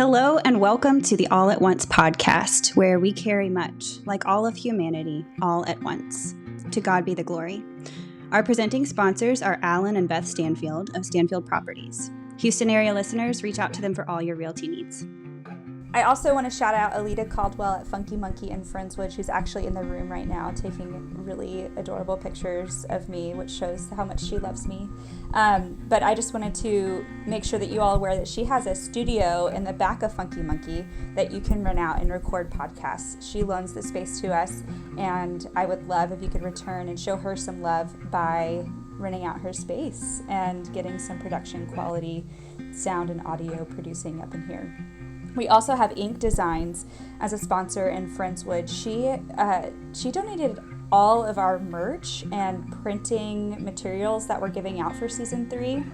Hello and welcome to the All at Once podcast, where we carry much, like all of humanity, all at once. To God be the glory. Our presenting sponsors are Alan and Beth Stanfield of Stanfield Properties. Houston area listeners, reach out to them for all your realty needs. I also want to shout out Alita Caldwell at Funky Monkey in Friendswood, who's actually in the room right now taking really adorable pictures of me, which shows how much she loves me. But I just wanted to make sure that you all are aware that she has a studio in the back of Funky Monkey that you can rent out and record podcasts. She loans the space to us, and I would love if you could return and show her some love by renting out her space and getting some production quality sound and audio producing up in here. We also have Ink Designs as a sponsor in Friendswood. She donated all of our merch and printing materials that we're giving out for season 3.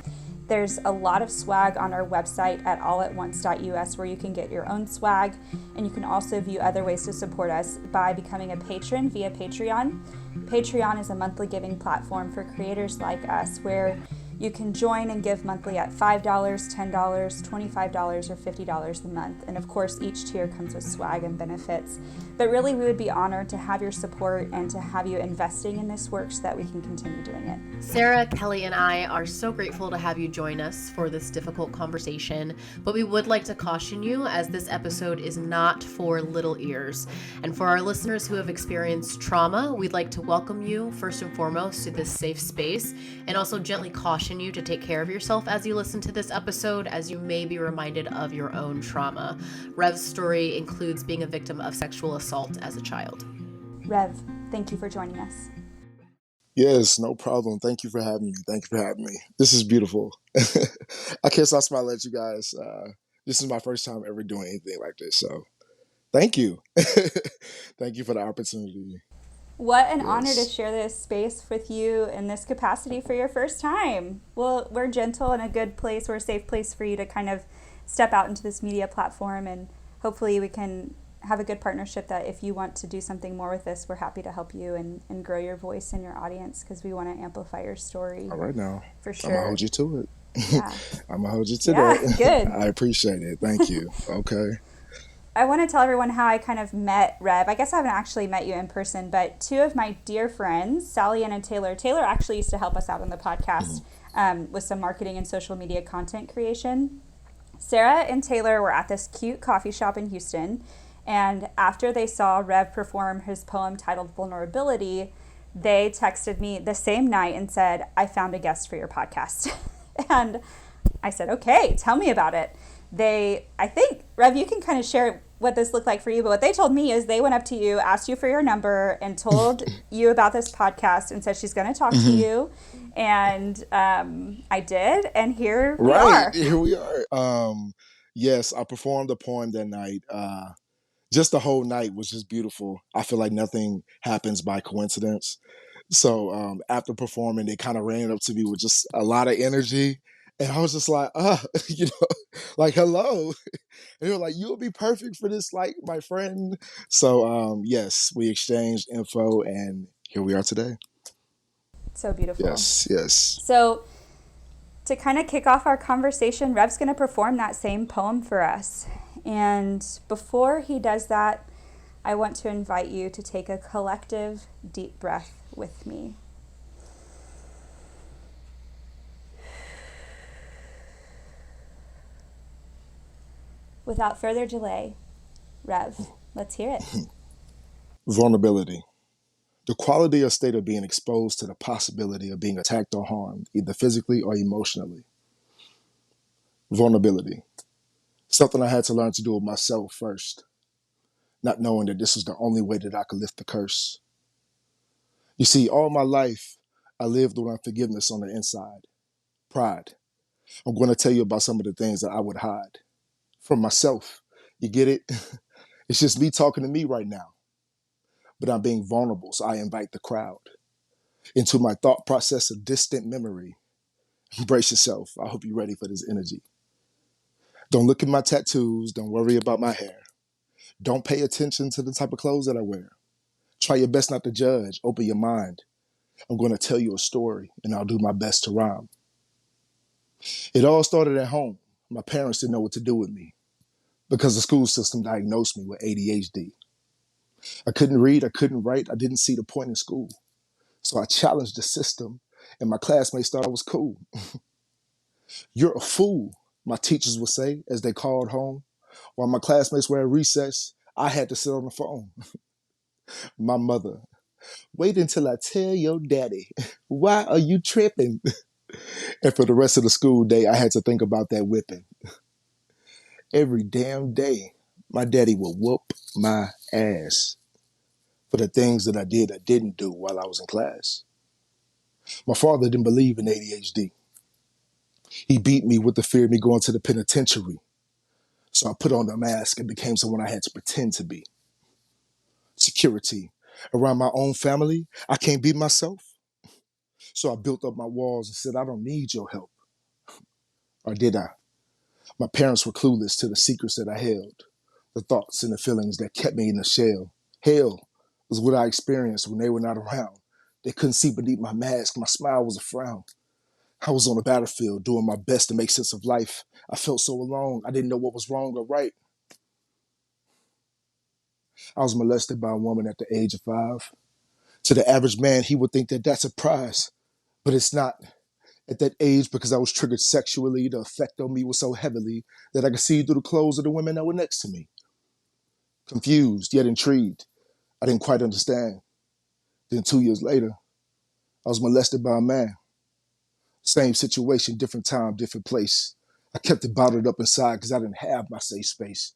There's a lot of swag on our website at allatOnce.us where you can get your own swag, and you can also view other ways to support us by becoming a patron via Patreon. Patreon is a monthly giving platform for creators like us where you can join and give monthly at $5, $10, $25, or $50 a month. And of course, each tier comes with swag and benefits. But really, we would be honored to have your support and to have you investing in this work so that we can continue doing it. Sarah, Kelly, and I are so grateful to have you join us for this difficult conversation, but we would like to caution you as this episode is not for little ears. And for our listeners who have experienced trauma, we'd like to welcome you first and foremost to this safe space and also gently caution you to take care of yourself as you listen to this episode, as you may be reminded of your own trauma. Rev's story includes being a victim of sexual assault as a child. Rev, thank you for joining us. Yes, no problem. Thank you for having me. This is beautiful. I can't stop smiling at you guys. This is my first time ever doing anything like this, so thank you. Thank you for the opportunity. What an honor to share this space with you in this capacity for your first time. Well, we're gentle and a good place. We're a safe place for you to kind of step out into this media platform, and hopefully we can have a good partnership that if you want to do something more with this, we're happy to help you and grow your voice and your audience because we want to amplify your story. All right now. For sure. I'm going to hold you to it. Yeah. I'm going to hold you to that. Good. I appreciate it. Thank you. Okay. I want to tell everyone how I kind of met Rev. I guess I haven't actually met you in person, but two of my dear friends, Sally Ann and Taylor. Taylor actually used to help us out on the podcast with some marketing and social media content creation. Sarah and Taylor were at this cute coffee shop in Houston, and after they saw Rev perform his poem titled Vulnerability, they texted me the same night and said, I found a guest for your podcast. And I said, okay, tell me about it. I think, Rev, you can kind of share what this looked like for you, but what they told me is they went up to you, asked you for your number, and told you about this podcast and said she's going to talk to you. And I did, and here we are. Here we are. Yes, I performed the poem that night. Just the whole night was just beautiful. I feel like nothing happens by coincidence. So after performing, they kind of ran up to me with just a lot of energy. And I was just like, like, hello. And they were like, you'll be perfect for this, like, my friend. So, yes, we exchanged info, and here we are today. So beautiful. Yes. So to kind of kick off our conversation, Rev's going to perform that same poem for us. And before he does that, I want to invite you to take a collective deep breath with me. Without further delay, Rev, let's hear it. Vulnerability. The quality or state of being exposed to the possibility of being attacked or harmed, either physically or emotionally. Vulnerability. Something I had to learn to do with myself first, not knowing that this was the only way that I could lift the curse. You see, all my life, I lived with unforgiveness on the inside. Pride. I'm going to tell you about some of the things that I would hide from myself. You get it? It's just me talking to me right now. But I'm being vulnerable, so I invite the crowd into my thought process of distant memory. Embrace yourself. I hope you're ready for this energy. Don't look at my tattoos. Don't worry about my hair. Don't pay attention to the type of clothes that I wear. Try your best not to judge. Open your mind. I'm going to tell you a story, and I'll do my best to rhyme. It all started at home. My parents didn't know what to do with me. because the school system diagnosed me with ADHD. I couldn't read, I couldn't write, I didn't see the point in school. So I challenged the system, and my classmates thought I was cool. You're a fool, my teachers would say as they called home. While my classmates were at recess, I had to sit on the phone. My mother, wait until I tell your daddy. Why are you tripping? And for the rest of the school day, I had to think about that whipping. Every damn day, my daddy would whoop my ass for the things that I did or didn't do while I was in class. My father didn't believe in ADHD. He beat me with the fear of me going to the penitentiary. So I put on a mask and became someone I had to pretend to be. Security. Around my own family, I can't be myself. So I built up my walls and said, I don't need your help. Or did I? My parents were clueless to the secrets that I held, the thoughts and the feelings that kept me in a shell. Hell was what I experienced when they were not around. They couldn't see beneath my mask. My smile was a frown. I was on a battlefield doing my best to make sense of life. I felt so alone. I didn't know what was wrong or right. I was molested by a woman at the age of 5. To the average man, he would think that that's a prize, but it's not. At that age, because I was triggered sexually, the effect on me was so heavily that I could see through the clothes of the women that were next to me. Confused, yet intrigued. I didn't quite understand. Then 2 years later, I was molested by a man. Same situation, different time, different place. I kept it bottled up inside because I didn't have my safe space.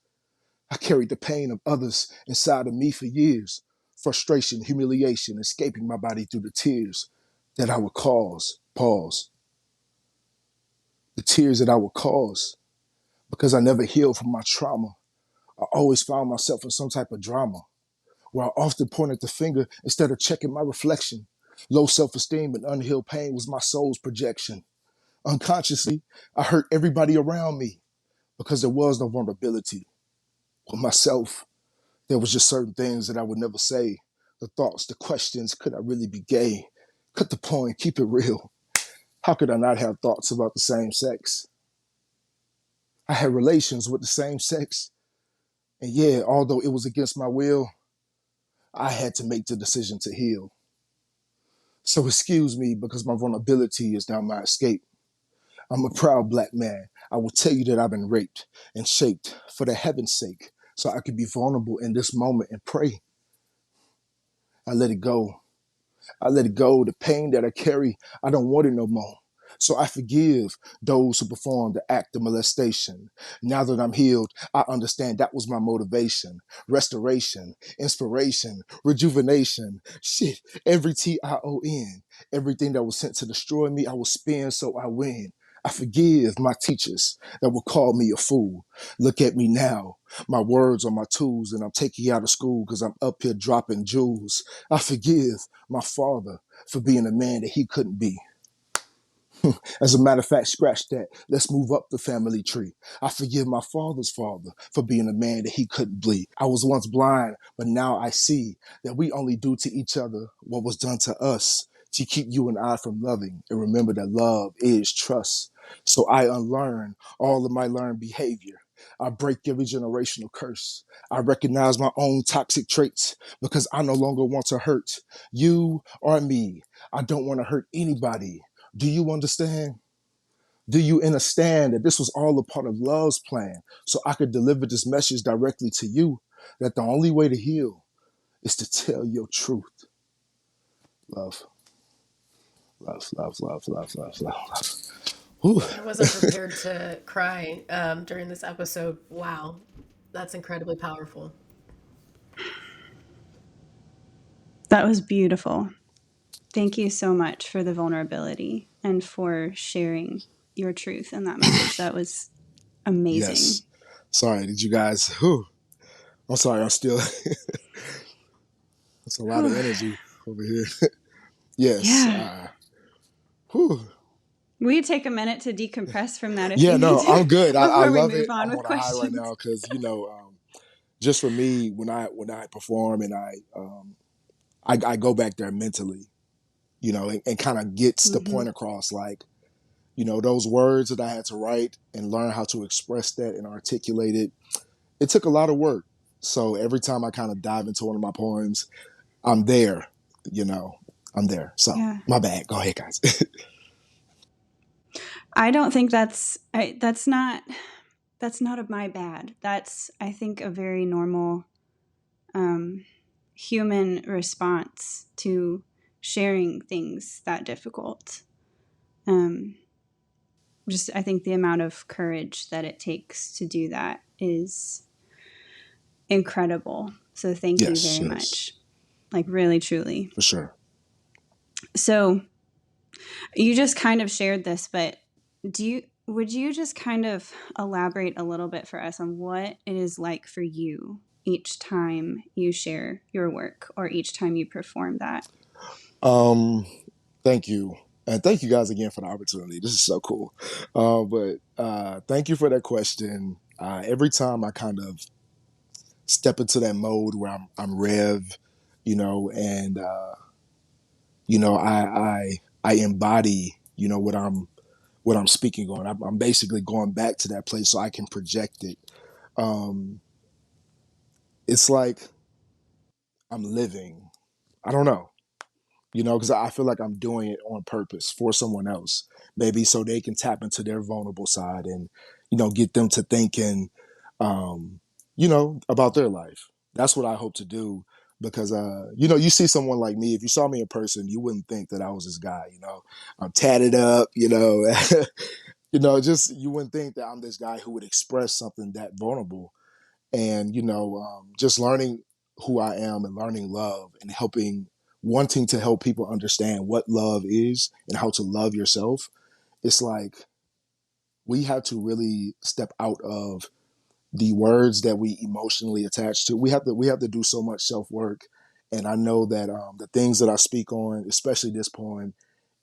I carried the pain of others inside of me for years. Frustration, humiliation, escaping my body through the tears that I would cause. Pause. The tears that I would cause because I never healed from my trauma. I always found myself in some type of drama where I often pointed the finger instead of checking my reflection. Low self-esteem and unhealed pain was my soul's projection. Unconsciously, I hurt everybody around me because there was no vulnerability. With myself, there was just certain things that I would never say. The thoughts, the questions, could I really be gay? Cut the point, keep it real. How could I not have thoughts about the same sex? I had relations with the same sex. And yeah, although it was against my will, I had to make the decision to heal. So excuse me because my vulnerability is now my escape. I'm a proud black man. I will tell you that I've been raped and shaped for the heaven's sake so I could be vulnerable in this moment and pray. I let it go. I let it go. The pain that I carry, I don't want it no more. So I forgive those who performed the act of molestation. Now that I'm healed, I understand that was my motivation. Restoration, inspiration, rejuvenation. Shit, every TION. Everything that was sent to destroy me, I will spin so I win. I forgive my teachers that will call me a fool. Look at me now. My words are my tools, and I'm taking you out of school because I'm up here dropping jewels. I forgive my father for being a man that he couldn't be. As a matter of fact, scratch that. Let's move up the family tree. I forgive my father's father for being a man that he couldn't bleed. I was once blind, but now I see that we only do to each other what was done to us to keep you and I from loving. And remember that love is trust. So I unlearn all of my learned behavior. I break every generational curse. I recognize my own toxic traits because I no longer want to hurt you or me. I don't want to hurt anybody. Do you understand? Do you understand that this was all a part of love's plan? So I could deliver this message directly to you that the only way to heal is to tell your truth. Love, love, love, love, love, love, love. Whew. I wasn't prepared to cry during this episode. Wow, that's incredibly powerful. That was beautiful. Thank you so much for the vulnerability and for sharing your truth in that message. That was amazing. Yes. Sorry, did you guys? Whew. I'm sorry, I'm still. It's a lot of energy over here. Yes. Yeah. Whew. We take a minute to decompress from that if Yeah, you need no, I'm to good. I before we love move it. on I'm with on a high right questions. now because just for me, when I perform and I go back there mentally, and kind of gets the Mm-hmm. point across, like, those words that I had to write and learn how to express that and articulate it. it took a lot of work. So every time I kind of dive into one of my poems, I'm there, you know, I'm there. So Yeah. my bad. Go ahead, guys. I don't think that's not of my bad. That's, I think, a very normal human response to sharing things that difficult. Just, I think the amount of courage that it takes to do that is incredible. So thank you Yes, very yes, much. Like, really, truly. for sure. So you just kind of shared this, but would you just kind of elaborate a little bit for us on what it is like for you each time you share your work or each time you perform that? Thank you. And thank you guys again for the opportunity. This is so cool. But thank you for that question. Every time I kind of step into that mode where I'm Rev, and I embody, what I'm speaking on. I'm basically going back to that place so I can project it. Um, it's like I'm living. I don't know, because I feel like I'm doing it on purpose for someone else, maybe so they can tap into their vulnerable side and, get them to thinking, about their life. That's what I hope to do because, you see someone like me, if you saw me in person, you wouldn't think that I was this guy, I'm tatted up, just you wouldn't think that I'm this guy who would express something that vulnerable. And, just learning who I am and learning love and wanting to help people understand what love is and how to love yourself. It's like we have to really step out of the words that we emotionally attach to. We have to do so much self-work. And I know that the things that I speak on, especially this poem,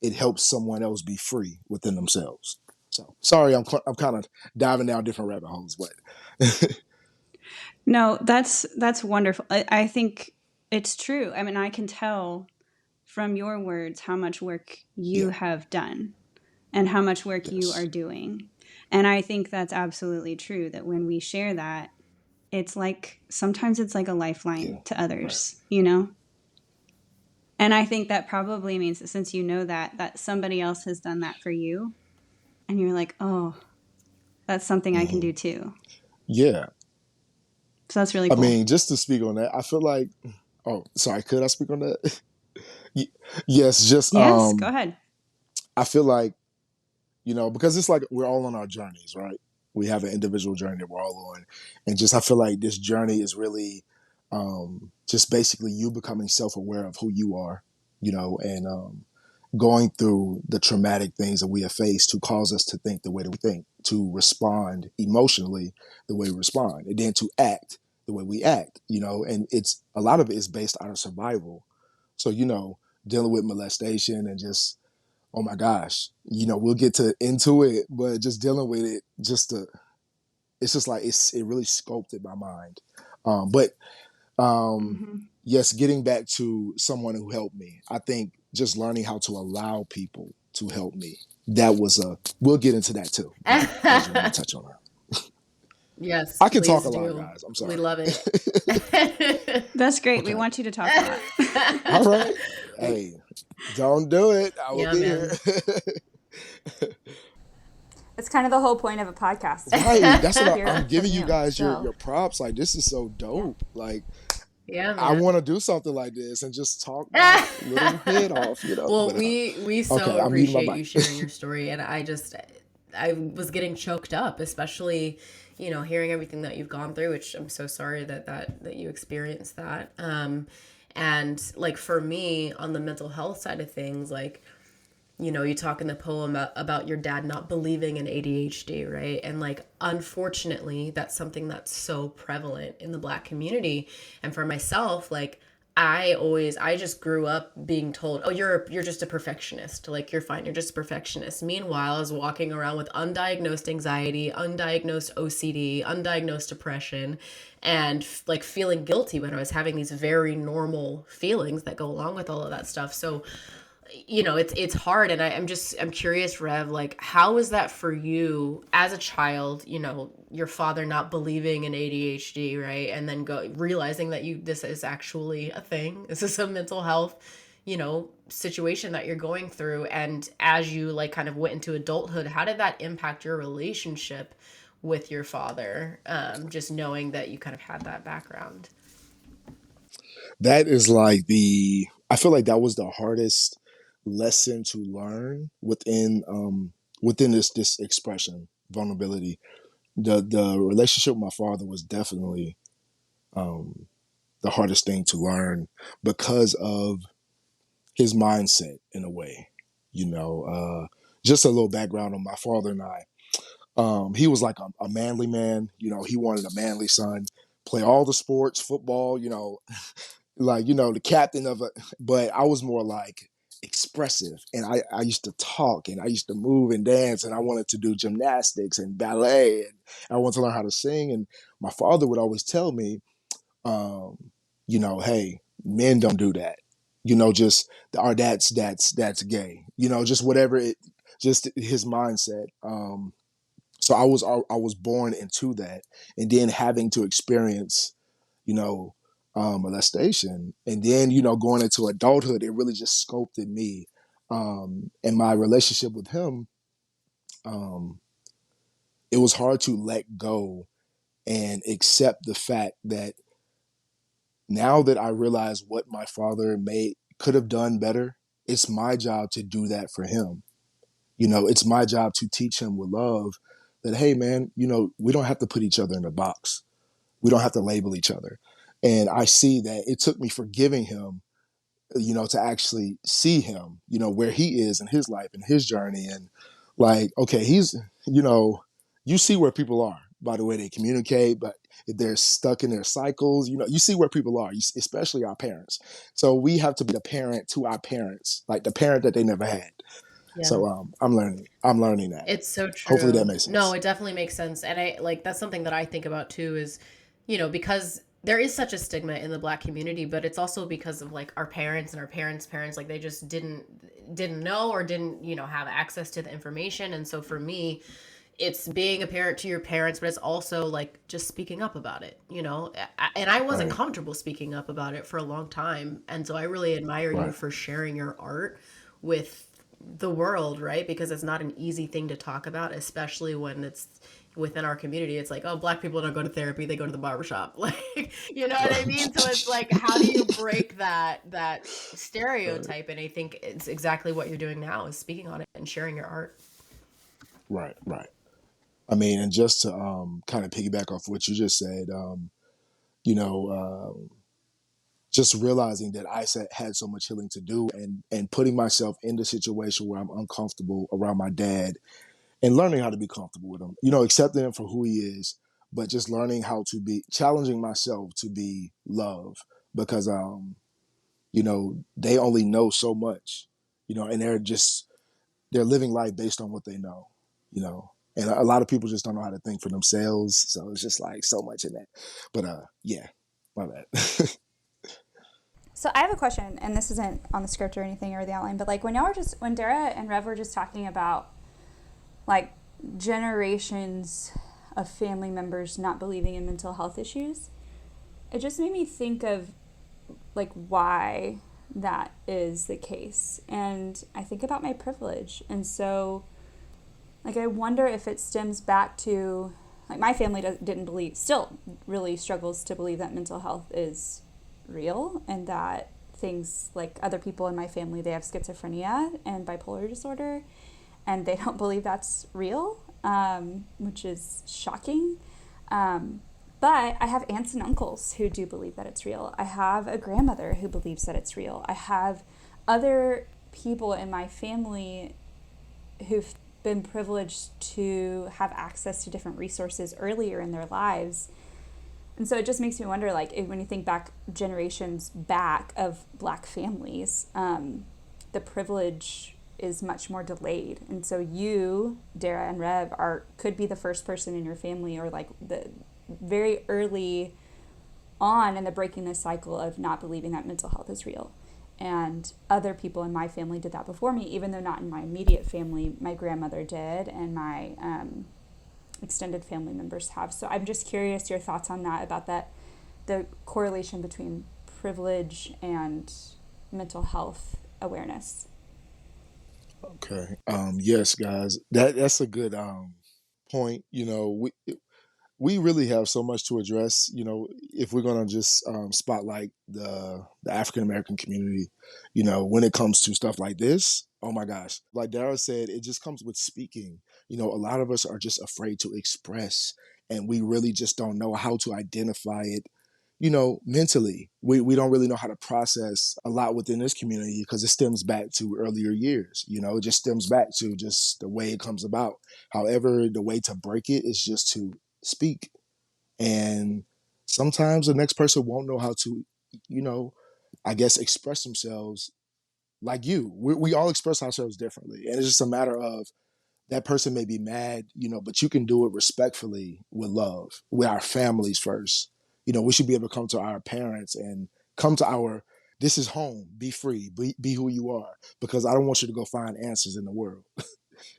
it helps someone else be free within themselves. So sorry, I'm kind of diving down different rabbit holes, but No, that's wonderful. I think it's true. I mean, I can tell from your words how much work you yeah, have done and how much work you yes, are doing. And I think that's absolutely true that when we share that, it's like sometimes it's like a yeah, lifeline to right, others, And I think that probably means that since you know that somebody else has done that for you and you're like, "Oh, that's something I can hmm do too." yeah. So that's really I cool. mean, just to speak on that, I feel like. Oh, sorry. Could I speak on that? Yes. Just Yes, go ahead. I feel like because it's like we're all on our journeys, right? We have an individual journey that we're all on, and just I feel like this journey is really just basically you becoming self-aware of who you are, and going through the traumatic things that we have faced to cause us to think the way that we think, to respond emotionally the way we respond, and then to act the way we act, and it's a lot of it is based on our survival. So, dealing with molestation and just, oh my gosh, we'll get into it, but just dealing with it, it's just like, it really sculpted my mind. But um, Mm-hmm. yes, getting back to someone who helped me, I think just learning how to allow people to help me. We'll get into that too, but I just want to touch on that. Yes, I can talk please a lot, do. guys. I'm We sorry. love it. That's great. We Okay. want you to talk a lot. All right. Hey, don't do it. I will Yeah, be here. man. It's kind of the whole point of a podcast, Right. That's what to hear I'm from giving you you. guys So your props. Like, this is so yeah. dope. Like, Yeah, I man. want to do something like this and just talk my little head off. Well, But we okay, so I'm muting appreciate my you mic. sharing your story, and I was getting choked up, especially hearing everything that you've gone through, which I'm so sorry that you experienced that. And like for me on the mental health side of things, like you talk in the poem about your dad not believing in ADHD, right? And like, unfortunately, that's something that's so prevalent in the Black community. And for myself, like, I just grew up being told, oh, you're just a perfectionist. Like, you're fine. You're just a perfectionist. Meanwhile, I was walking around with undiagnosed anxiety, undiagnosed OCD, undiagnosed depression, and like feeling guilty when I was having these very normal feelings that go along with all of that stuff. So it's hard. And I'm curious, Rev, like, how is that for you as a child, your father not believing in ADHD, right? And then realizing that this is actually a thing. This is a mental health, situation that you're going through. And as you like kind of went into adulthood, how did that impact your relationship with your father? Just knowing that you kind of had that background. That is like I feel like that was the hardest lesson to learn within this expression, vulnerability. The relationship with my father was definitely um, the hardest thing to learn because of his mindset in a way. Just a little background on my father and I. He was like a manly man. He wanted a manly son, play all the sports, football. Like the captain of a. But I was more like expressive, and I used to talk, and I used to move and dance, and I wanted to do gymnastics and ballet, and I wanted to learn how to sing. And my father would always tell me, hey, men don't do that. Just or that's gay. Just whatever just his mindset. So I was born into that, and then having to experience, you know, molestation, and then going into adulthood, it really just sculpted me, and my relationship with him. Um, it was hard to let go and accept the fact that now that I realize what my father could have done better, it's my job to do that for him. It's my job to teach him with love that, hey, man, we don't have to put each other in a box. We don't have to label each other. And I see that it took me forgiving him, to actually see him, where he is in his life and his journey. And like, okay, you see where people are by the way they communicate, but if they're stuck in their cycles, you see where people are, especially our parents. So we have to be the parent to our parents, like the parent that they never had. Yeah. So I'm learning that. It's so Hopefully that true. makes No, sense. it definitely makes sense. And I like that's something that I think about too is, because there is such a stigma in the Black community, but it's also because of like our parents and our parents, like they just didn't know or didn't, have access to the information. And so for me, it's being a parent to your parents, but it's also like just speaking up about it, and I wasn't Right, comfortable speaking up about it for a long time. And so I really admire you right, for sharing your art with the world, right? Because it's not an easy thing to talk about, especially when it's within our community. It's like, oh, Black people don't go to therapy, they go to the barbershop. Like, you know what I mean? So it's like, how do you break that right, stereotype? And I think it's exactly what you're doing now is speaking on it and sharing your art. right, right. I mean, and just to kind of piggyback off what you just said, you know, just realizing that had so much healing to do, and putting myself in the situation where I'm uncomfortable around my dad, and learning how to be comfortable with him, accepting him for who he is, but just learning how to be challenging myself to be love, because they only know so much, and they're living life based on what they know, you know. And a lot of people just don't know how to think for themselves. So it's just like so much in that. But yeah, my bad. So I have a question, and this isn't on the script or anything or the outline, but like when Dara and Rev were just talking about like generations of family members not believing in mental health issues, it just made me think of like why that is the case. And I think about my privilege. And so like I wonder if it stems back to like my family didn't believe, still really struggles to believe that mental health is real, and that things like other people in my family, they have schizophrenia and bipolar disorder, and they don't believe that's real, which is shocking. But I have aunts and uncles who do believe that it's real. I have a grandmother who believes that it's real. I have other people in my family who've been privileged to have access to different resources earlier in their lives. And so it just makes me wonder, like, when you think back generations back of Black families, the privilege is much more delayed. And so you, Dara and Rev, could be the first person in your family, or like the very early on in the breaking this cycle of not believing that mental health is real. And other people in my family did that before me, even though not in my immediate family. My grandmother did, and my extended family members have. So I'm just curious your thoughts on that, about that, the correlation between privilege and mental health awareness. Okay. Yes, guys. That's a good point. We really have so much to address. If we're gonna just spotlight the African American community, when it comes to stuff like this, oh my gosh, like Dara said, it just comes with speaking. A lot of us are just afraid to express, and we really just don't know how to identify it. Mentally, we don't really know how to process a lot within this community because it stems back to earlier years. It just stems back to just the way it comes about. However, the way to break it is just to speak. And sometimes the next person won't know how to, you know, I guess express themselves like you. We all express ourselves differently. And it's just a matter of that person may be mad, but you can do it respectfully with love, with our families first. We should be able to come to our parents and come to this is home, be free, be who you are, because I don't want you to go find answers in the world.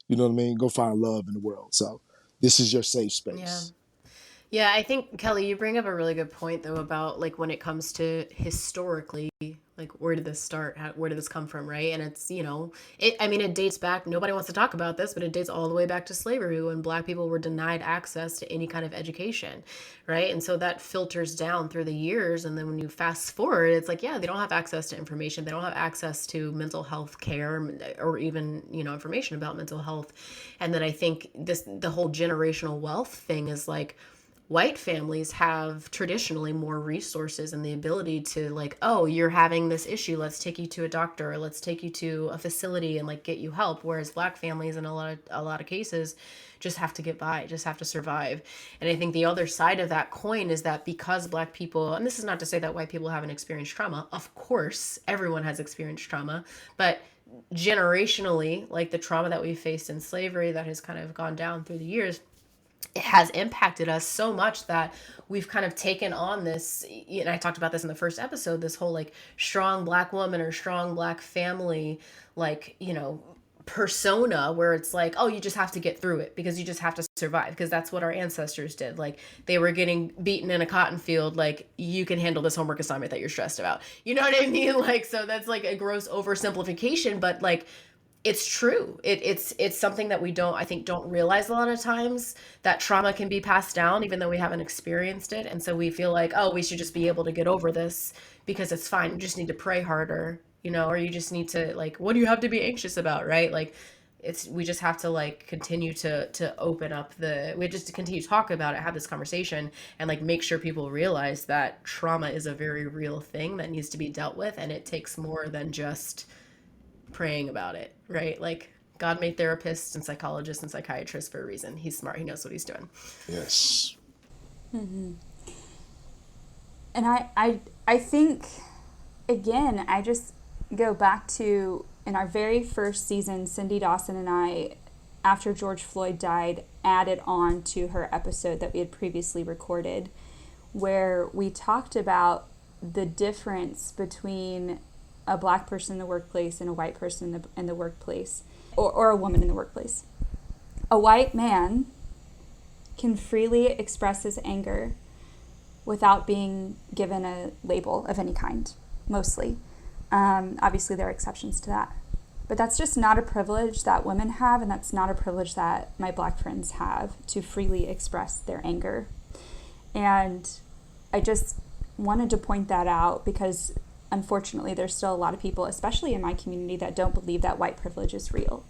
You know what I mean? Go find love in the world. So this is your safe Yeah. space. Yeah, I think, Kelly, you bring up a really good point, though, about like when it comes to historically, like where did this start? Where did this come from, right? And it's, I mean, it dates back, nobody wants to talk about this, but it dates all the way back to slavery when Black people were denied access to any kind of education, right? And so that filters down through the years. And then when you fast forward, it's like, yeah, they don't have access to information. They don't have access to mental health care or even, information about mental health. And then I think the whole generational wealth thing is like, white families have traditionally more resources and the ability to like, oh, you're having this issue, let's take you to a doctor, or let's take you to a facility and like get you help. Whereas Black families in a lot of cases just have to get by, just have to survive. And I think the other side of that coin is that because Black people, and this is not to say that white people haven't experienced trauma, of course everyone has experienced trauma, but generationally, like the trauma that we faced in slavery that has kind of gone down through the years, it has impacted us so much that we've kind of taken on this, and I talked about this in the first episode, this whole like strong Black woman or strong Black family, like, persona where it's like, oh, you just have to get through it because you just have to survive, because that's what our ancestors did. Like they were getting beaten in a cotton field, like you can handle this homework assignment that you're stressed about. You know what I mean? Like, so that's like a gross oversimplification, but like it's true. It's something that we don't realize a lot of times, that trauma can be passed down even though we haven't experienced it. And so we feel like, oh, we should just be able to get over this because it's fine. You just need to pray harder, or you just need to like, what do you have to be anxious about, right? Like we just have to like continue to open up we just continue to talk about it, have this conversation, and like make sure people realize that trauma is a very real thing that needs to be dealt with, and it takes more than just praying about it, right? Like God made therapists and psychologists and psychiatrists for a reason. He's smart. He knows what he's doing. Yes. Mm-hmm. And I think, again, I just go back to in our very first season, Cindy Dawson and I, after George Floyd died, added on to her episode that we had previously recorded, where we talked about the difference between a Black person in the workplace and a white person in the workplace, or a woman in the workplace. A white man can freely express his anger without being given a label of any kind, mostly. Obviously, there are exceptions to that. But that's just not a privilege that women have, and that's not a privilege that my Black friends have, to freely express their anger. And I just wanted to point that out because unfortunately, there's still a lot of people, especially in my community, that don't believe that white privilege is real,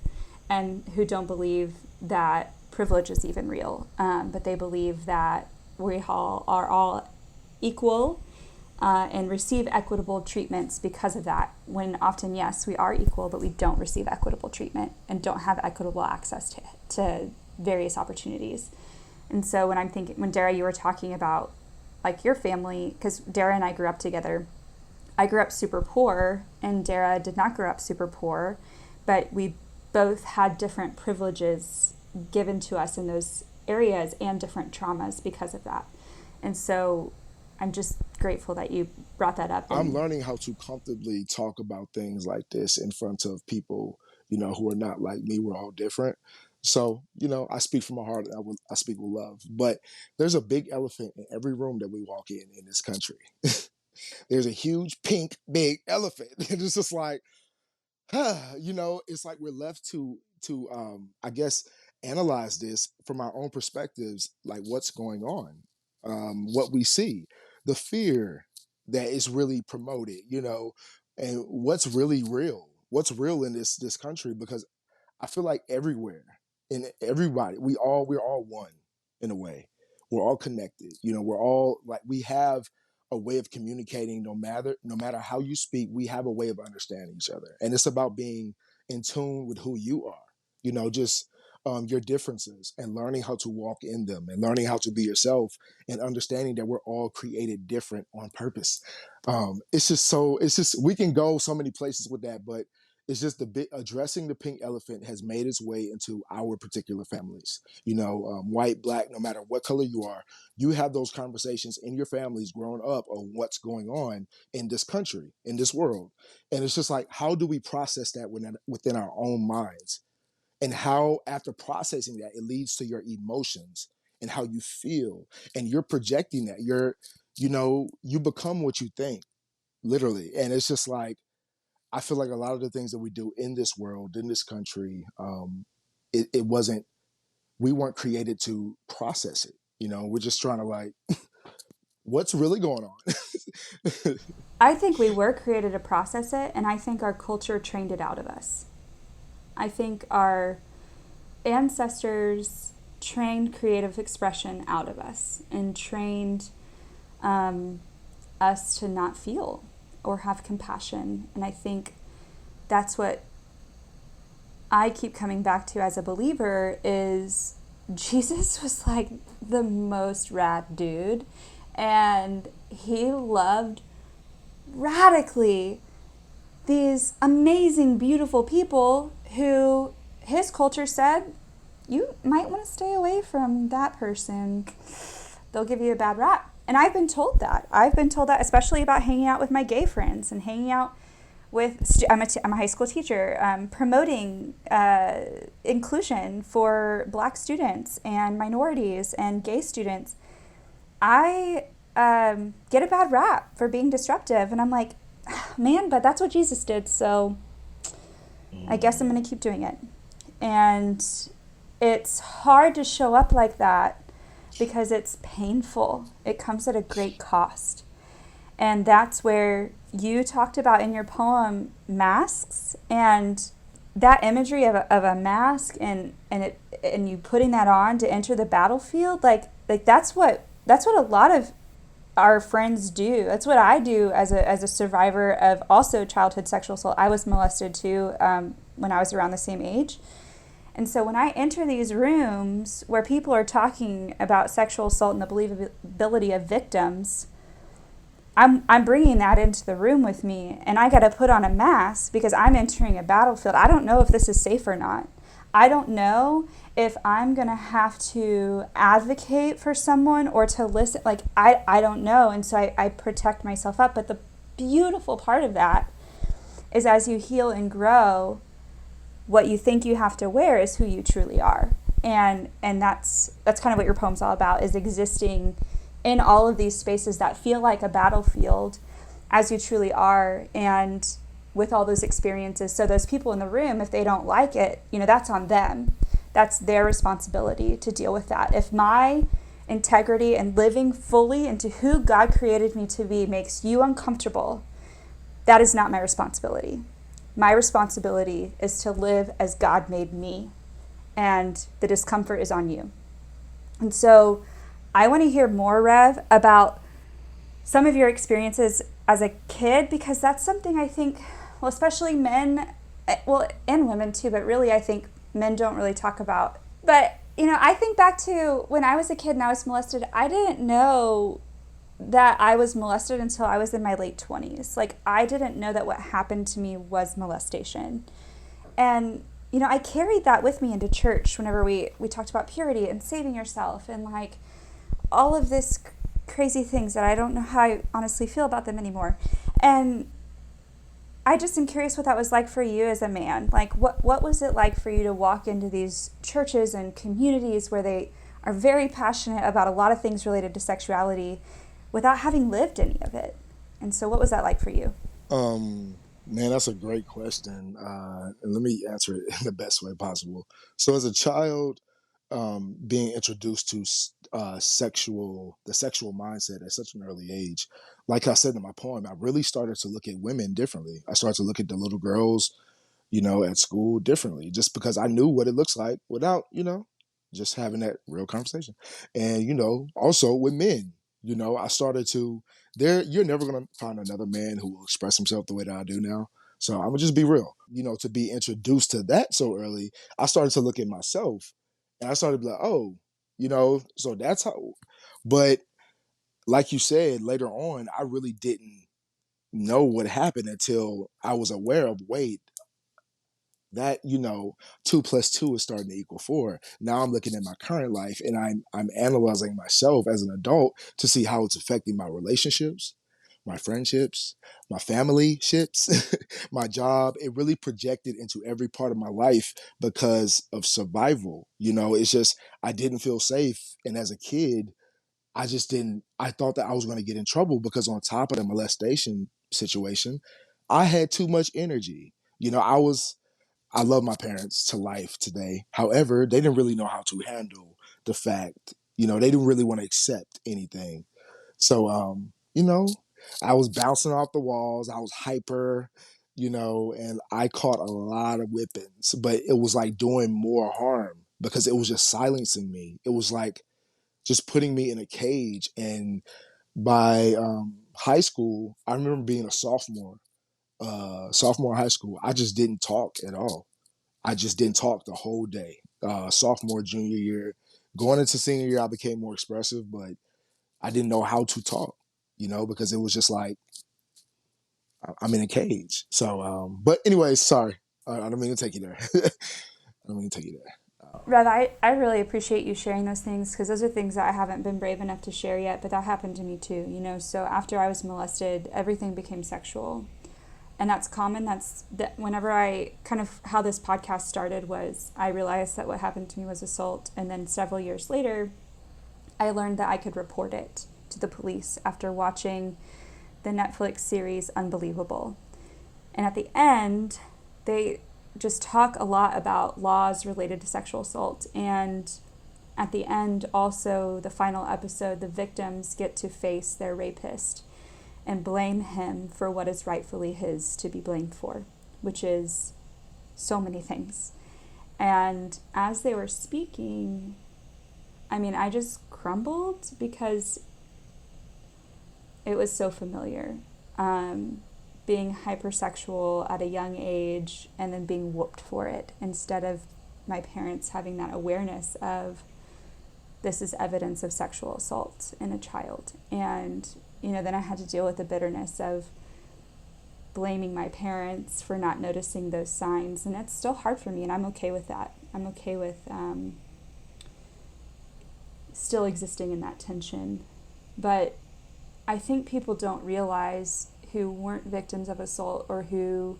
and who don't believe that privilege is even real. But they believe that we all are all equal and receive equitable treatments because of that, when often, yes, we are equal, but we don't receive equitable treatment and don't have equitable access to various opportunities. And so when Dara, you were talking about like your family, because Dara and I grew up together. I grew up super poor, and Dara did not grow up super poor, but we both had different privileges given to us in those areas and different traumas because of that. And so I'm just grateful that you brought that up. I'm learning how to comfortably talk about things like this in front of people, who are not like me. We're all different. So, I speak from my heart. I speak with love. But there's a big elephant in every room that we walk in this country. There's a huge, pink, big elephant. It's just like, it's like we're left to I guess analyze this from our own perspectives, like what's going on, what we see, the fear that is really promoted, and what's real in this country, because I feel like everywhere, in everybody, we're all one in a way. We're all connected. We're all like, we have a way of communicating. No matter how you speak, we have a way of understanding each other. And it's about being in tune with who you are. Just your differences, and learning how to walk in them, and learning how to be yourself, and understanding that we're all created different on purpose. It's just we can go so many places with that, but it's just addressing the pink elephant has made its way into our particular families. White, black, no matter what color you are, you have those conversations in your families growing up on what's going on in this country, in this world. And it's just like, how do we process that within our own minds? And how, after processing that, it leads to your emotions and how you feel. And you're projecting that. You become what you think, literally. And it's just like, I feel like a lot of the things that we do in this world, in this country, we weren't created to process it. We're just trying to like, what's really going on? I think we were created to process it, and I think our culture trained it out of us. I think our ancestors trained creative expression out of us, and trained us to not feel or have compassion. And I think that's what I keep coming back to as a believer is Jesus was like the most rad dude, and he loved radically these amazing, beautiful people who his culture said, you might want to stay away from that person. They'll give you a bad rap. And I've been told that. Especially about hanging out with my gay friends and hanging out with, I'm a high school teacher, promoting inclusion for Black students and minorities and gay students. I get a bad rap for being disruptive. And I'm like, man, but that's what Jesus did. So I guess I'm going to keep doing it. And it's hard to show up like that because it's painful. It comes at a great cost. And that's where you talked about in your poem masks, and that imagery of a mask and you putting that on to enter the battlefield, like that's what a lot of our friends do. That's what I do as a survivor of also childhood sexual assault. I was molested too when I was around the same age. And so when I enter these rooms where people are talking about sexual assault and the believability of victims, I'm bringing that into the room with me, and I got to put on a mask because I'm entering a battlefield. I don't know if this is safe or not. I don't know if I'm going to have to advocate for someone or to listen. Like, I don't know. And so I protect myself up. But the beautiful part of that is as you heal and grow, what you think you have to wear is who you truly are. And that's kind of what your poem's all about, is existing in all of these spaces that feel like a battlefield as you truly are, and with all those experiences. So those people in the room, if they don't like it, that's on them. That's their responsibility to deal with that. If my integrity and living fully into who God created me to be makes you uncomfortable, that is not my responsibility. My responsibility is to live as God made me, and the discomfort is on you. And so I want to hear more, Rev, about some of your experiences as a kid, because that's something I think, well, especially men, well, and women too, but really I think men don't really talk about. But, I think back to when I was a kid and I was molested, I didn't know that I was molested until I was in my late 20s. Like, I didn't know that what happened to me was molestation. And, I carried that with me into church whenever we talked about purity and saving yourself and like all of this crazy things that I don't know how I honestly feel about them anymore. And I just am curious what that was like for you as a man. Like, what was it like for you to walk into these churches and communities where they are very passionate about a lot of things related to sexuality without having lived any of it? And so what was that like for you? Man, that's a great question. And let me answer it in the best way possible. So as a child, being introduced to the sexual mindset at such an early age, like I said in my poem, I really started to look at women differently. I started to look at the little girls, at school differently, just because I knew what it looks like without, just having that real conversation. And, also with men, I started to, you're never going to find another man who will express himself the way that I do now. So I'm gonna just be real, to be introduced to that so early, I started to look at myself and I started to be like, oh, so that's how, but like you said, later on, I really didn't know what happened until I was aware of, wait, that 2 plus 2 is starting to equal 4. Now I'm looking at my current life and I'm analyzing myself as an adult to see how it's affecting my relationships, my friendships, my family ships, my job. It really projected into every part of my life because of survival. It's just I didn't feel safe, and as a kid I just didn't, I thought that I was going to get in trouble because on top of the molestation situation, I had too much energy. I love my parents to life today. However, they didn't really know how to handle the fact, they didn't really want to accept anything. So, I was bouncing off the walls. I was hyper, and I caught a lot of whippings, but it was like doing more harm because it was just silencing me. It was like just putting me in a cage. And by high school, I remember being a sophomore in high school, I just didn't talk at all. I just didn't talk the whole day. Sophomore, junior year, going into senior year, I became more expressive, but I didn't know how to talk, because it was just like I'm in a cage. So, but anyways, sorry, I don't mean to take you there. I don't mean to take you there. Rev, I really appreciate you sharing those things because those are things that I haven't been brave enough to share yet, but that happened to me too, So after I was molested, everything became sexual. And that's common. That whenever I kind of how this podcast started was I realized that what happened to me was assault. And then several years later, I learned that I could report it to the police after watching the Netflix series Unbelievable. And at the end, they just talk a lot about laws related to sexual assault. And at the end, also, the final episode, the victims get to face their rapist and blame him for what is rightfully his to be blamed for, which is so many things. And as they were speaking, I just crumbled because it was so familiar. Being hypersexual at a young age and then being whooped for it instead of my parents having that awareness of this is evidence of sexual assault in a child. And, then I had to deal with the bitterness of blaming my parents for not noticing those signs. And it's still hard for me, and I'm okay with that. I'm okay with still existing in that tension. But I think people don't realize who weren't victims of assault or who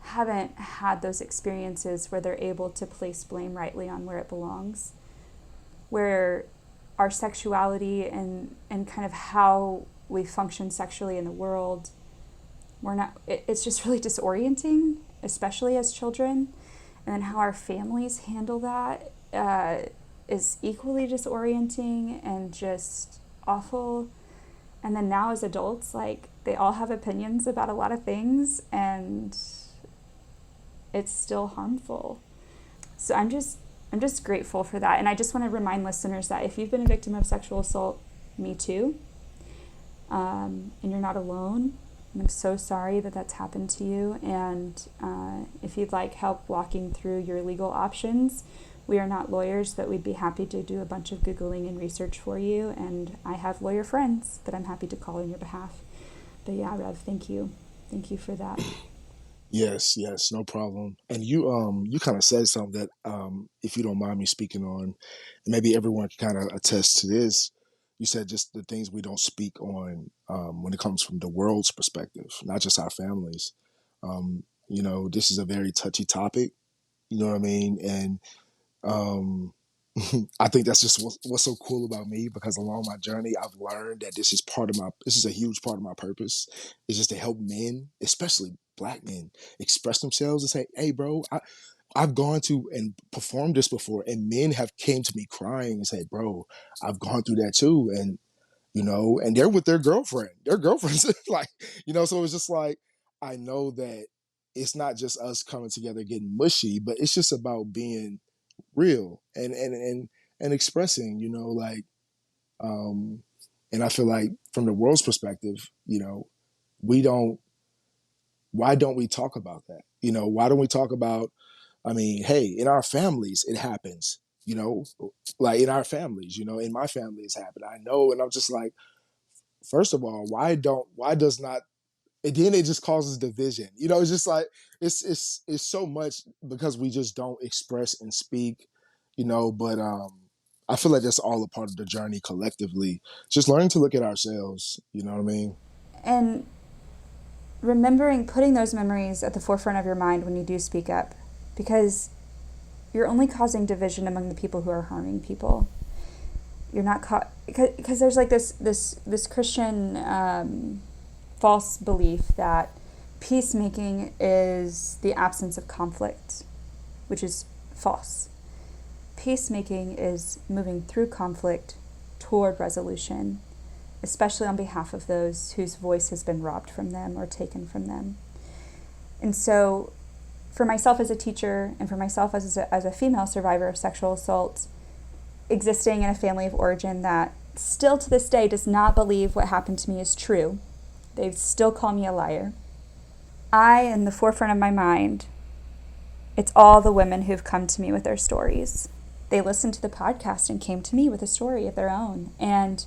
haven't had those experiences where they're able to place blame rightly on where it belongs, where our sexuality and kind of how we function sexually in the world, it's just really disorienting, especially as children, and then how our families handle that is equally disorienting and just awful. And then now as adults, they all have opinions about a lot of things, and it's still harmful. So I'm just grateful for that. And I just want to remind listeners that if you've been a victim of sexual assault, me too, and you're not alone. I'm so sorry that that's happened to you. And if you'd like help walking through your legal options, we are not lawyers, but we'd be happy to do a bunch of Googling and research for you. And I have lawyer friends that I'm happy to call on your behalf. But yeah, Rev, thank you. Thank you for that. Yes, no problem. And you kind of said something that, if you don't mind me speaking on, and maybe everyone can kind of attest to this. you said just the things we don't speak on when it comes from the world's perspective, not just our families. This is a very touchy topic. You know what I mean? And um, I think that's just what's so cool about me, because along my journey, I've learned that this is a huge part of my purpose. Is just to help men, especially black men, express themselves and say, "Hey, bro, I've gone to and performed this before," and men have came to me crying and said, "Bro, I've gone through that too," and and they're with their girlfriend. Their girlfriends, like, so it's just like, I know that it's not just us coming together getting mushy, but it's just about being real and expressing, um, and I feel like from the world's perspective, we don't. Why don't we talk about that? Why don't we talk about? I mean, hey, in our families, it happens. Like in our families, in my family, it's happened. I know, and I'm just like, first of all, why does not, and then it just causes division. It's just like it's so much because we just don't express and speak, but I feel like that's all a part of the journey collectively. Just learning to look at ourselves, you know what I mean? And remembering, putting those memories at the forefront of your mind when you do speak up, because you're only causing division among the people who are harming people. You're not caught, because there's like this Christian false belief that peacemaking is the absence of conflict, which is false. Peacemaking is moving through conflict toward resolution, especially on behalf of those whose voice has been robbed from them or taken from them. And so for myself as a teacher, and for myself as a female survivor of sexual assault, existing in a family of origin that still to this day does not believe what happened to me is true, they still call me a liar. In the forefront of my mind, it's all the women who've come to me with their stories. They listened to the podcast and came to me with a story of their own. And,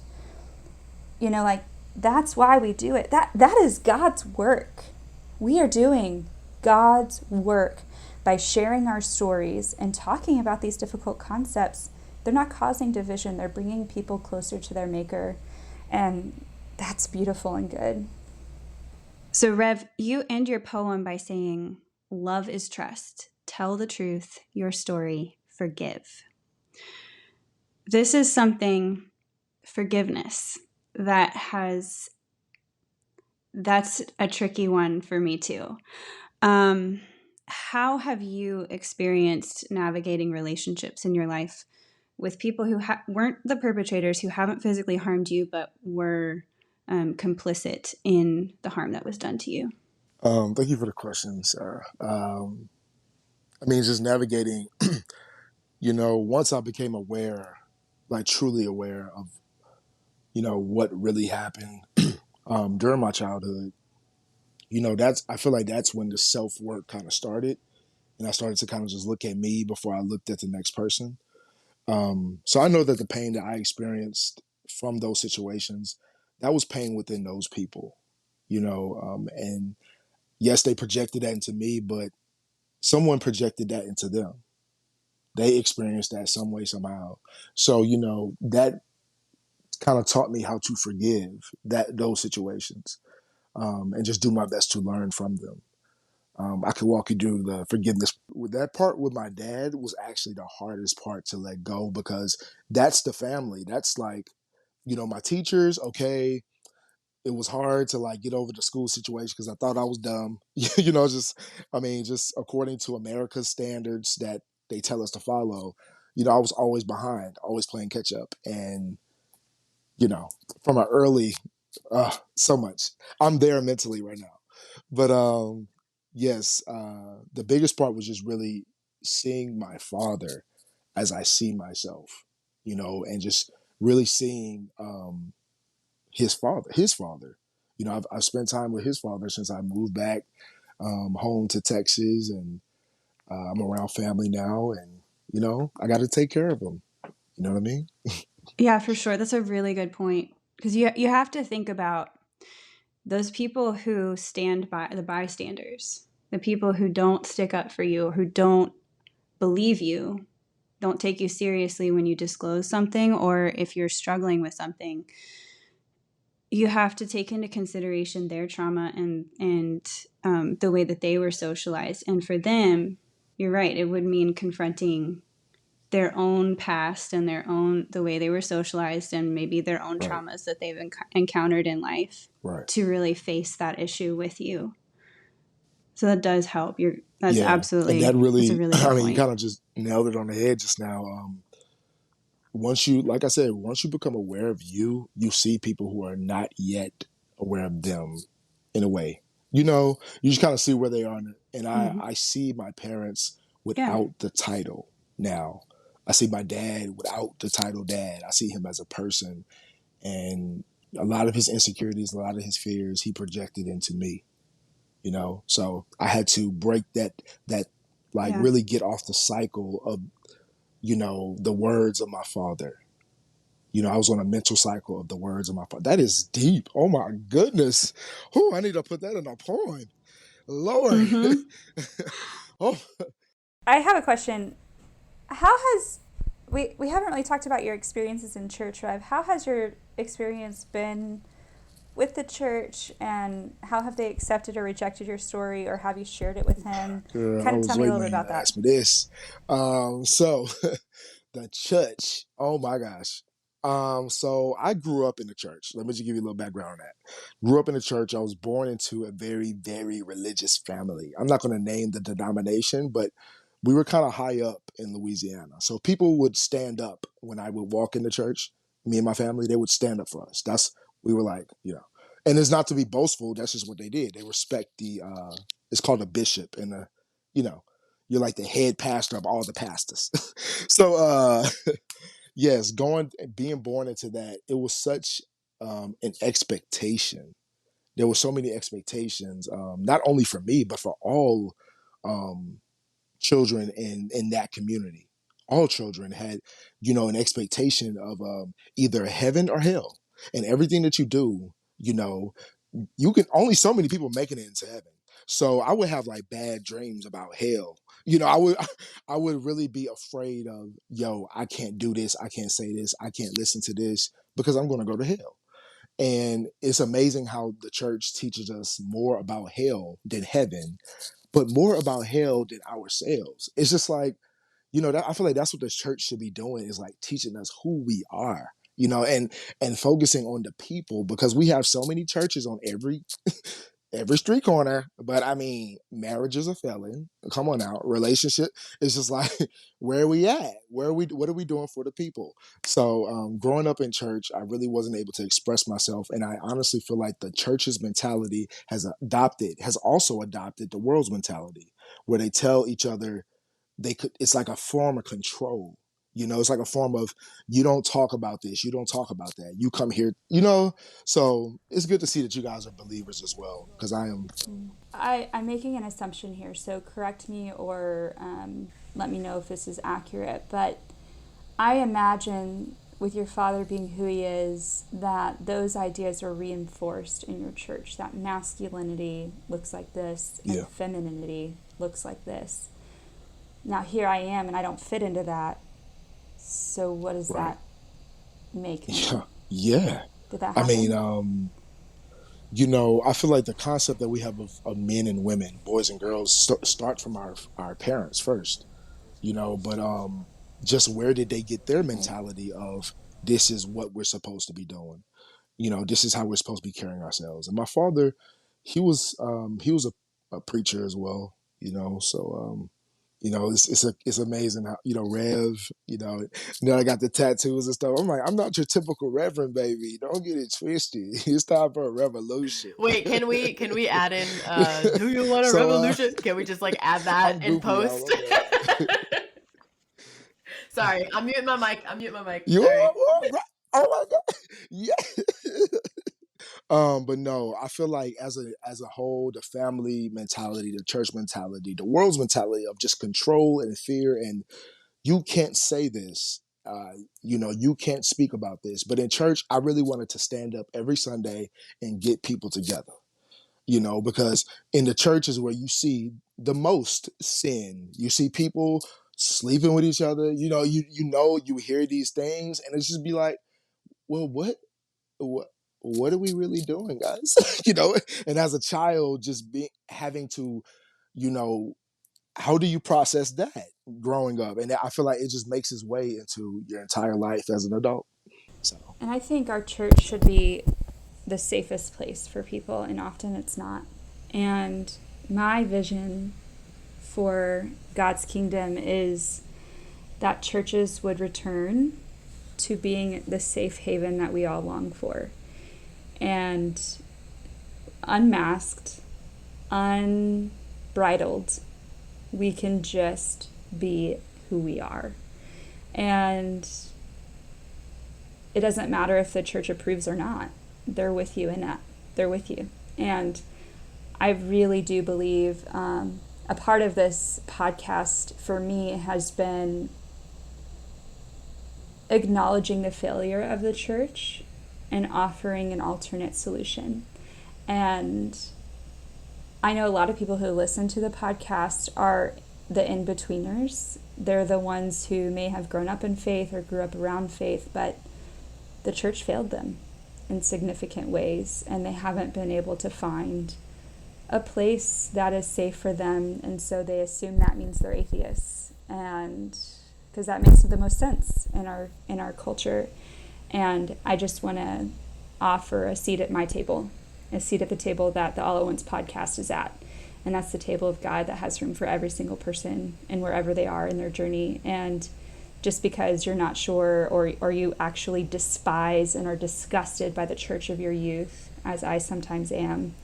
like, that's why we do it. That is God's work. We are doing God's work by sharing our stories and talking about these difficult concepts. They're not causing division. They're bringing people closer to their Maker. And that's beautiful and good. So, Rev, you end your poem by saying, "Love is trust. Tell the truth, your story, forgive." This is something, forgiveness, that's a tricky one for me too. How have you experienced navigating relationships in your life with people who weren't the perpetrators, who haven't physically harmed you, but were complicit in the harm that was done to you? Thank you for the question, Sarah. I mean, just navigating, once I became aware, like truly aware of, what really happened during my childhood, I feel like that's when the self-work kind of started. And I started to kind of just look at me before I looked at the next person. So I know that the pain that I experienced from those situations, that was pain within those people, and yes, they projected that into me, but someone projected that into them. They experienced that some way, somehow. So, that kind of taught me how to forgive those situations, and just do my best to learn from them. I could walk you through the forgiveness. With that part with my dad was actually the hardest part to let go, because that's the family. That's like, my teachers, okay. It was hard to like get over the school situation because I thought I was dumb. Just according to America's standards that they tell us to follow, I was always behind, always playing catch up. And, you know, from an early, so much. I'm there mentally right now. But yes, the biggest part was just really seeing my father as I see myself, and just really seeing his father. I've spent time with his father since I moved back home to Texas, and I'm around family now, and I got to take care of him. You know what I mean? Yeah, for sure. That's a really good point, because you have to think about those people who stand by, the bystanders, the people who don't stick up for you, who don't believe you, don't take you seriously when you disclose something, or if you're struggling with something, you have to take into consideration their trauma and the way that they were socialized. And for them, you're right, it would mean confronting their own past and the way they were socialized, and maybe their own Right. traumas that they've encountered in life, Right. to really face that issue with you. So that does help. That's Yeah. absolutely, And that that's a really, really good I mean, you point. kind of just nailed it on the head just now. Once you, like I said, once you become aware of you, you see people who are not yet aware of them in a way. You know, you just kind of see where they are. And I see my parents Yeah. without the title now. I see my dad without the title dad. I see him as a person. And a lot of his insecurities, a lot of his fears, he projected into me. You know, so I had to break that like Yeah. really get off the cycle of, you know, the words of my father. You know, I was on a mental cycle of the words of my father. That is deep. Oh my goodness. Oh, I need to put that in a poem. Lord. Oh, I have a question. How has we haven't really talked about your experiences in church, Rev. How has your experience been with the church, and how have they accepted or rejected your story, or have you shared it with him? girl, I Kind of tell was me a waiting little on bit you about to that. ask me this. So the church. Oh my gosh. So I grew up in the church. Let me just give you a little background on that. Grew up in the church. I was born into a very, very religious family. I'm not going to name the denomination, but we were kind of high up in Louisiana. So people would stand up when I would walk in the church. Me and my family, they would stand up for us. We were like, you know, and it's not to be boastful. That's just what they did. They respect it's called a bishop, and you know, you're like the head pastor of all the pastors. So, yes, being born into that, it was such an expectation. There were so many expectations, not only for me, but for all um, children in that community. All children had, you know, an expectation of either heaven or hell, and everything that you do, you know, you can only so many people making it into heaven. So I would have like bad dreams about hell. You know, I would really be afraid of, yo, I can't do this, I can't say this, I can't listen to this because I'm going to go to hell. And it's amazing how the church teaches us more about hell than heaven, but more about hell than ourselves. It's just like, you know, I feel like that's what the church should be doing, is like teaching us who we are, you know, and focusing on the people, because we have so many churches on every street corner. But I mean, marriage is a felon. Come on now. Relationship is just like, where are we at? What are we doing for the people? So growing up in church, I really wasn't able to express myself. And I honestly feel like the church's mentality has also adopted the world's mentality, where they tell each other it's like a form of control. You know, it's like a form of, you don't talk about this, you don't talk about that, you come here, you know. So it's good to see that you guys are believers as well, because I am. I'm making an assumption here, so correct me or let me know if this is accurate. But I imagine, with your father being who he is, that those ideas are reinforced in your church, that masculinity looks like this and Yeah. femininity looks like this. Now here I am and I don't fit into that. So what does Right. that make me? Yeah. Yeah. Did that I mean, happen? you know, I feel like the concept that we have of men and women, boys and girls, start from our parents first, you know. But just where did they get their Right. mentality of, this is what we're supposed to be doing, you know, this is how we're supposed to be carrying ourselves. And my father, he was a preacher as well, you know. So you know, it's amazing how, you know, Rev, you know, then I got the tattoos and stuff. I'm like, I'm not your typical Reverend, baby. Don't get it twisted. It's time for a revolution. Wait, can we add in do you want a So revolution? Can we just like add that I'm in goofy, y'all. post? I'm bad. Sorry, I'm muting my mic. I'm muting my mic. You Sorry. are right. Oh my god. Yeah. But no, I feel like as a whole, the family mentality, the church mentality, the world's mentality of just control and fear, and you can't say this. You know, you can't speak about this. But in church, I really wanted to stand up every Sunday and get people together. You know, because in the church is where you see the most sin. You see people sleeping with each other. You hear these things, and it's just be like, well, what are we really doing, guys? And as a child, just having to, how do you process that growing up? And I feel like it just makes its way into your entire life as an adult. So And I think our church should be the safest place for people, and often it's not. And my vision for God's kingdom is that churches would return to being the safe haven that we all long for. And unmasked, unbridled, we can just be who we are. And it doesn't matter if the church approves or not. They're with you in that. They're with you. And I really do believe a part of this podcast for me has been acknowledging the failure of the church and offering an alternate solution. And I know a lot of people who listen to the podcast are the in-betweeners. They're the ones who may have grown up in faith or grew up around faith, but the church failed them in significant ways, and they haven't been able to find a place that is safe for them, and so they assume that means they're atheists, and because that makes the most sense in our culture. And I just want to offer a seat at my table, a seat at the table that the All at Once podcast is at, and that's the table of God that has room for every single person and wherever they are in their journey. And just because you're not sure, or you actually despise and are disgusted by the church of your youth, as I sometimes am,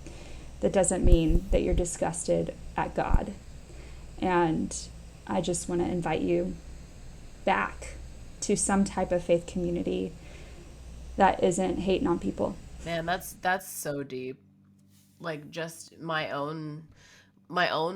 that doesn't mean that you're disgusted at God. And I just want to invite you back to some type of faith community that isn't hating on people. Man, that's so deep. Like, just my own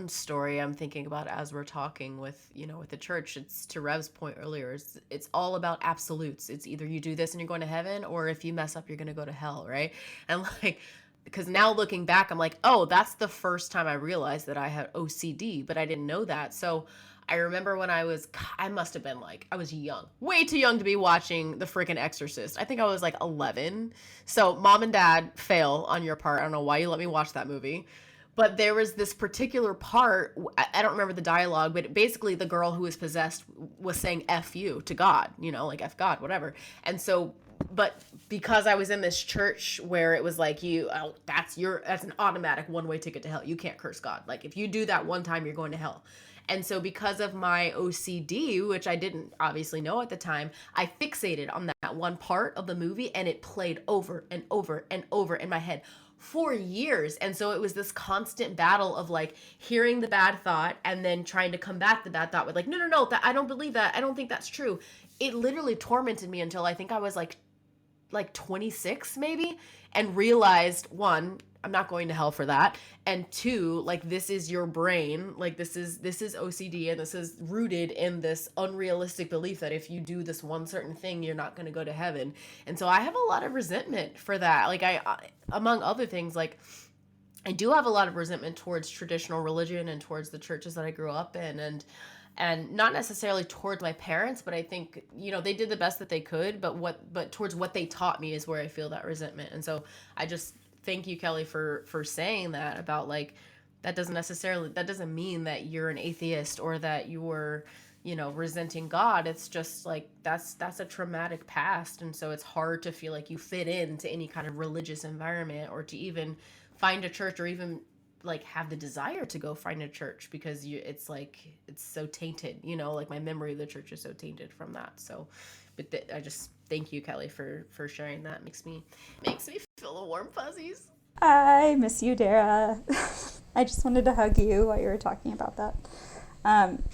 story I'm thinking about as we're talking with the church. It's to Rev's point earlier, it's all about absolutes. It's either you do this and you're going to heaven, or if you mess up you're going to go to hell, right? And like, because now looking back, I'm like, oh, that's the first time I realized that I had OCD, but I didn't know that. So I remember when I must have been like, I was young, way too young to be watching The freaking Exorcist. I think I was like 11. So Mom and Dad, fail on your part. I don't know why you let me watch that movie. But there was this particular part, I don't remember the dialogue, but basically the girl who was possessed was saying F you to God, like F God, whatever. And so, but because I was in this church where it was like, that's an automatic one-way ticket to hell. You can't curse God. Like, if you do that one time, you're going to hell. And so because of my OCD, which I didn't obviously know at the time, I fixated on that one part of the movie, and it played over and over and over in my head for years. And so it was this constant battle of like hearing the bad thought and then trying to combat the bad thought with like, no, that I don't believe that. I don't think that's true. It literally tormented me until I think I was like 26 maybe, and realized, one, I'm not going to hell for that, and two, like, this is your brain, like this is OCD, and this is rooted in this unrealistic belief that if you do this one certain thing you're not going to go to heaven. And so I have a lot of resentment for that. Like, I among other things, like, I do have a lot of resentment towards traditional religion and towards the churches that I grew up in, and not necessarily towards my parents, but I think, they did the best that they could, but towards what they taught me is where I feel that resentment. And so I just thank you, Kelly, for saying that about, like, that doesn't mean that you're an atheist or that you're, resenting God. It's just like, that's a traumatic past. And so it's hard to feel like you fit into any kind of religious environment, or to even find a church, or even like have the desire to go find a church, because it's like, it's so tainted, like my memory of the church is so tainted from that. So, but I just thank you, Kelly, for sharing that. Makes me feel the warm fuzzies. I miss you, Dara. I just wanted to hug you while you were talking about that.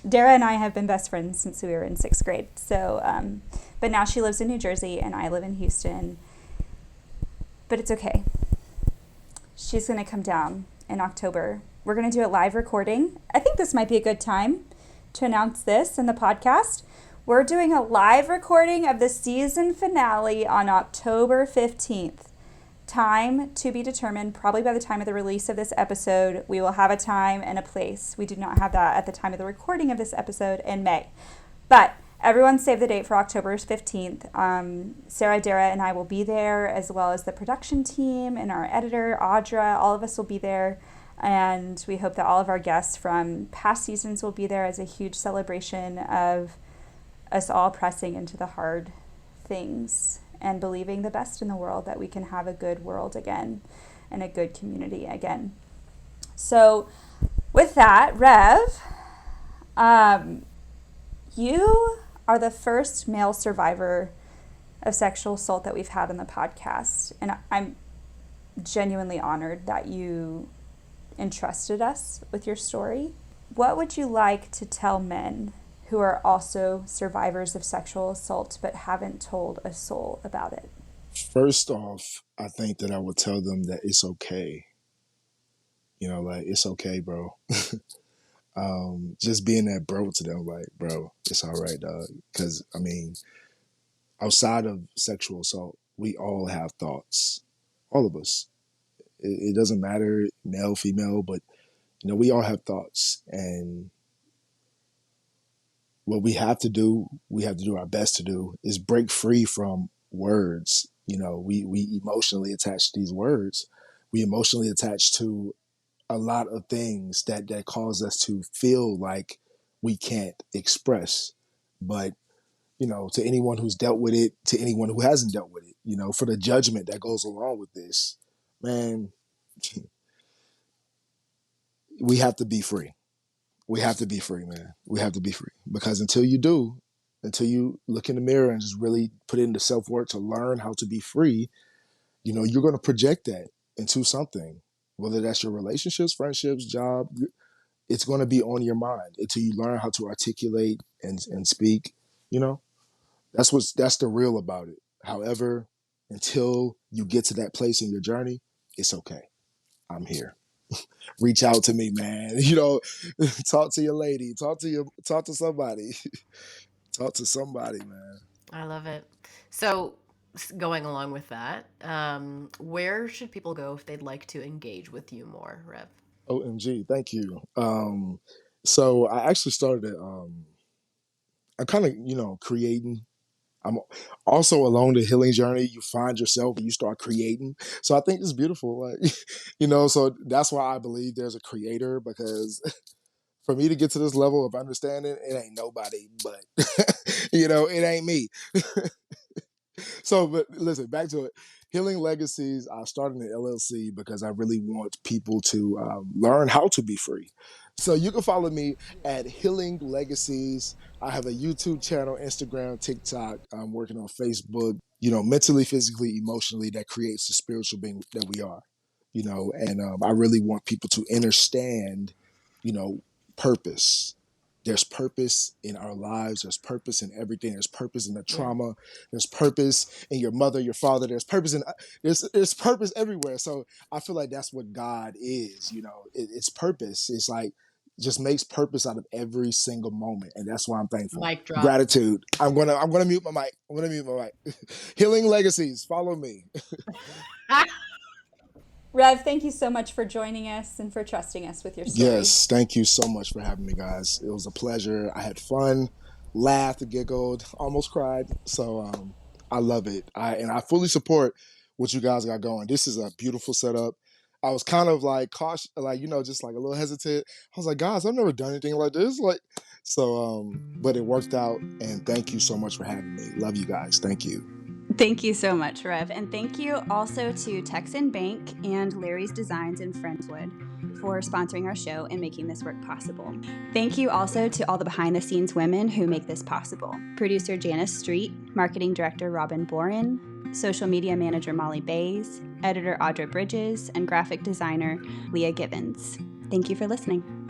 Dara and I have been best friends since we were in 6th grade. So, but now she lives in New Jersey and I live in Houston. But it's okay. She's going to come down in October. We're going to do a live recording. I think this might be a good time to announce this in the podcast. We're doing a live recording of the season finale on October 15th. time to be determined. Probably by the time of the release of this episode, we will have a time and a place. We do not have that at the time of the recording of this episode in May. But everyone save the date for October 15th. Sarah, Dara, and I will be there, as well as the production team and our editor, Audra. All of us will be there. And we hope that all of our guests from past seasons will be there as a huge celebration of us all pressing into the hard things and believing the best in the world, that we can have a good world again and a good community again. So with that, Rev, you are the first male survivor of sexual assault that we've had on the podcast. And I'm genuinely honored that you entrusted us with your story. What would you like to tell men who are also survivors of sexual assault but haven't told a soul about it? First off, I think that I would tell them that it's okay. Like, it's okay, bro. Just being that bro to them, like, bro, it's all right, dog. Because, outside of sexual assault, we all have thoughts. All of us. It doesn't matter, male, female, but, we all have thoughts. And what we have to do our best to do, is break free from words. We emotionally attach to these words. We emotionally attach to a lot of things that cause us to feel like we can't express. But, to anyone who's dealt with it, to anyone who hasn't dealt with it, for the judgment that goes along with this, man, we have to be free. We have to be free, man. We have to be free. Because until you look in the mirror and just really put in the self-work to learn how to be free, you're going to project that into something. Whether that's your relationships, friendships, job, it's going to be on your mind until you learn how to articulate and speak. That's the real about it. However, until you get to that place in your journey, it's okay. I'm here. Reach out to me, man. Talk to your lady. Talk to somebody. Talk to somebody, man. I love it. So, going along with that, where should people go if they'd like to engage with you more, Rev? OMG, thank you. So I actually started. I'm kind of, creating. I'm also along the healing journey. You find yourself and you start creating. So I think it's beautiful. Like, so that's why I believe there's a creator, because for me to get to this level of understanding, it ain't nobody but, it ain't me. So, but listen, back to it. Healing Legacies, I started an LLC because I really want people to learn how to be free. So you can follow me at Healing Legacies. I have a YouTube channel, Instagram, TikTok. I'm working on Facebook. Mentally, physically, emotionally, that creates the spiritual being that we are. And I really want people to understand, purpose. There's purpose in our lives. There's purpose in everything. There's purpose in the trauma. There's purpose in your mother, your father. There's purpose there's purpose everywhere. So I feel like that's what God is. It's purpose. It's like just makes purpose out of every single moment, and that's why I'm thankful. Mic drop. Gratitude. I'm gonna mute my mic. Healing Legacies. Follow me. Rev, thank you so much for joining us and for trusting us with your story. Yes, thank you so much for having me, guys. It was a pleasure. I had fun, laughed, giggled, almost cried. So I love it. I fully support what you guys got going. This is a beautiful setup. I was kind of like cautious, just like a little hesitant. I was like, guys, I've never done anything like this. But it worked out. And thank you so much for having me. Love you guys. Thank you. Thank you so much, Rev. And thank you also to Texan Bank and Larry's Designs in Friendswood for sponsoring our show and making this work possible. Thank you also to all the behind-the-scenes women who make this possible. Producer Janice Street, Marketing Director Robin Boren, Social Media Manager Molly Bays, Editor Audra Bridges, and Graphic Designer Leah Givens. Thank you for listening.